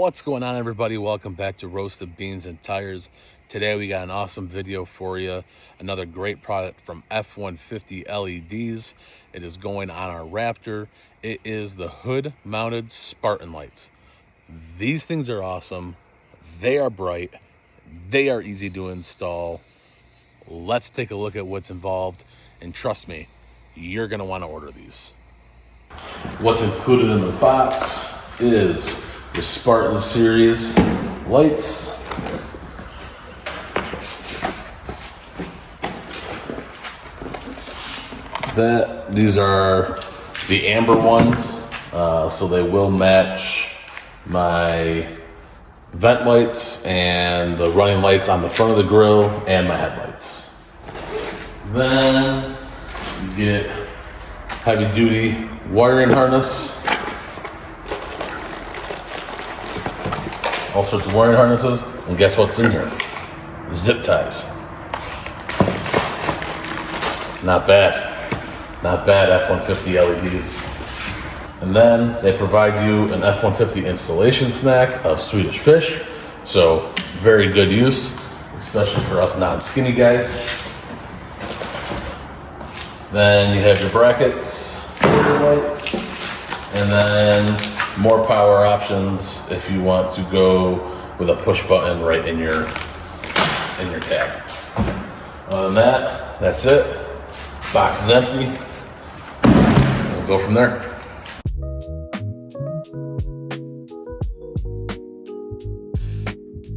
What's going on, everybody? Welcome back to Roasted Beans and Tires. Today we got an awesome video for you. Another great product from F150 LEDs. It is going on our Raptor. It is the hood mounted Spartan lights. These things are awesome. They are bright. They are easy to install. Let's take a look at what's involved, and trust me, you're going to want to order these. What's included in the box is the Spartan series lights, these are the amber ones, so they will match my vent lights and the running lights on the front of the grill and my headlights. Then you get heavy duty wiring harness, all sorts of wiring harnesses, and guess what's in here? Zip ties. Not bad. Not bad, F150 LEDs. And then they provide you an F150 installation snack of Swedish fish. So very good use, especially for us non-skinny guys. Then you have your brackets, your lights, and then more power options if you want to go with a push button right in your cab. Other than that, that's it. Box is empty. We'll go from there.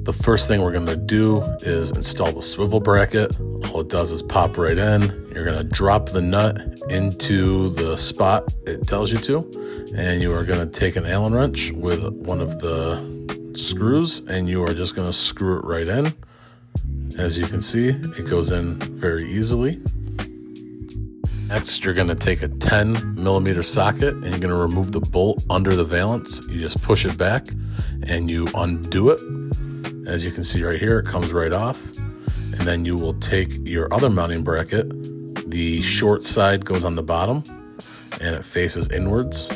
The first thing we're going to do is install the swivel bracket. All it does is pop right in. You're going to drop the nut into the spot it tells you to, and you are going to take an Allen wrench with one of the screws, and you are just going to screw it right in. As you can see, it goes in very easily. Next, you're going to take a 10mm socket and you're going to remove the bolt under the valance. You just push it back and you undo it. As you can see right here, it comes right off. And then you will take your other mounting bracket. The short side goes on the bottom and it faces inwards.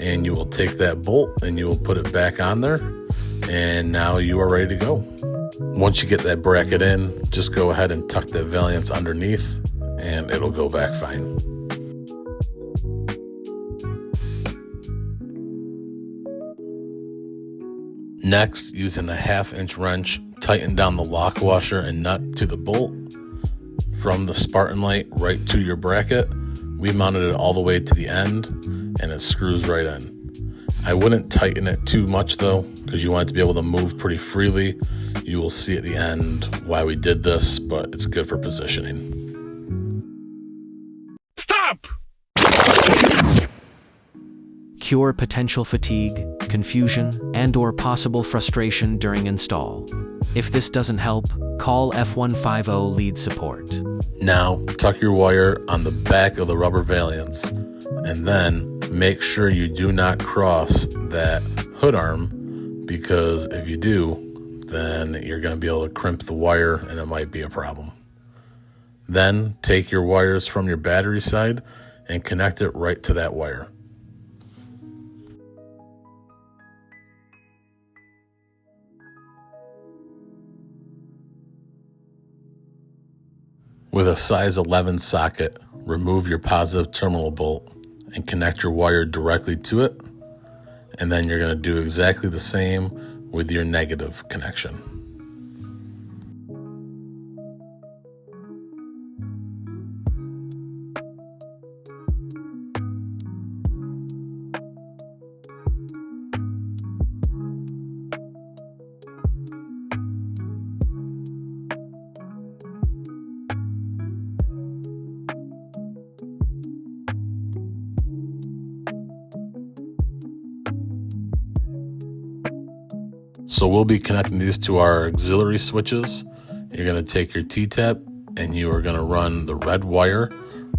And you will take that bolt and you will put it back on there. And now you are ready to go. Once you get that bracket in, just go ahead and tuck that valance underneath and it'll go back fine. Next, using a 1/2-inch wrench, tighten down the lock washer and nut to the bolt from the Spartan light right to your bracket. We mounted it all the way to the end and it screws right in. I wouldn't tighten it too much though, because you want it to be able to move pretty freely. You will see at the end why we did this, but it's good for positioning. Stop! Cure potential fatigue, confusion, and/or possible frustration during install. If this doesn't help, call F150 lead support. Now, tuck your wire on the back of the rubber valance, and then make sure you do not cross that hood arm, because if you do, then you're going to be able to crimp the wire and it might be a problem. Then take your wires from your battery side and connect it right to that wire. With a size 11 socket, remove your positive terminal bolt and connect your wire directly to it. And then you're going to do exactly the same with your negative connection. So we'll be connecting these to our auxiliary switches. You're going to take your T-tap and you are going to run the red wire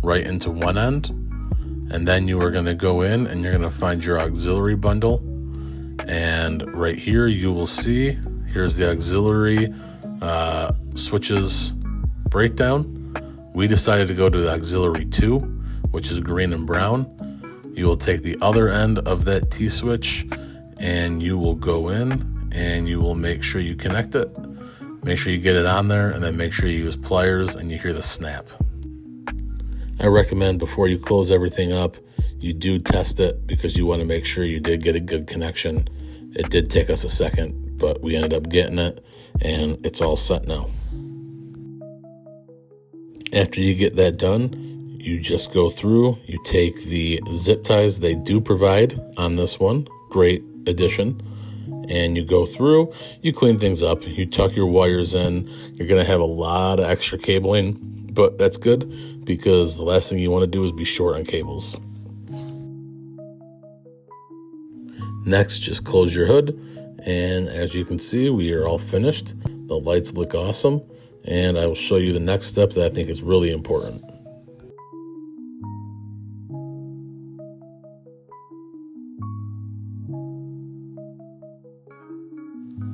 right into one end. And then you are going to go in and you're going to find your auxiliary bundle. And right here you will see, here's the auxiliary switches breakdown. We decided to go to the auxiliary 2, which is green and brown. You will take the other end of that T-switch and you will go in and you will make sure you connect it. Make sure you get it on there, and then make sure you use pliers and you hear the snap. I recommend before you close everything up, you do test it because you want to make sure you did get a good connection. It did take us a second, but we ended up getting it, and it's all set now. After you get that done, you just go through, you take the zip ties they do provide on this one, great addition, and you go through, you clean things up, you tuck your wires in. You're going to have a lot of extra cabling, but that's good because the last thing you want to do is be short on cables. Next, just close your hood, and as you can see, we are all finished. The lights look awesome, and I will show you the next step that I think is really important.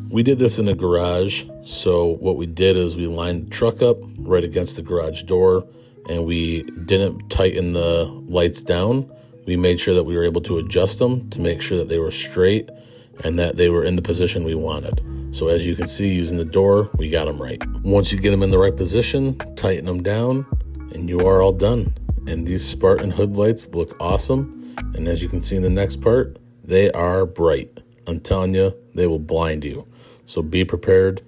We did this in a garage, so what we did is we lined the truck up right against the garage door, and we didn't tighten the lights down. We made sure that we were able to adjust them to make sure that they were straight and that they were in the position we wanted. So as you can see, using the door, we got them right. Once you get them in the right position, tighten them down, and you are all done. And these Spartan hood lights look awesome. And as you can see in the next part, they are bright. I'm telling you, they will blind you. So be prepared,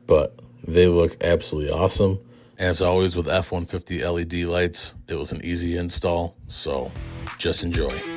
but they look absolutely awesome. As always with F-150 LED lights, it was an easy install, so just enjoy.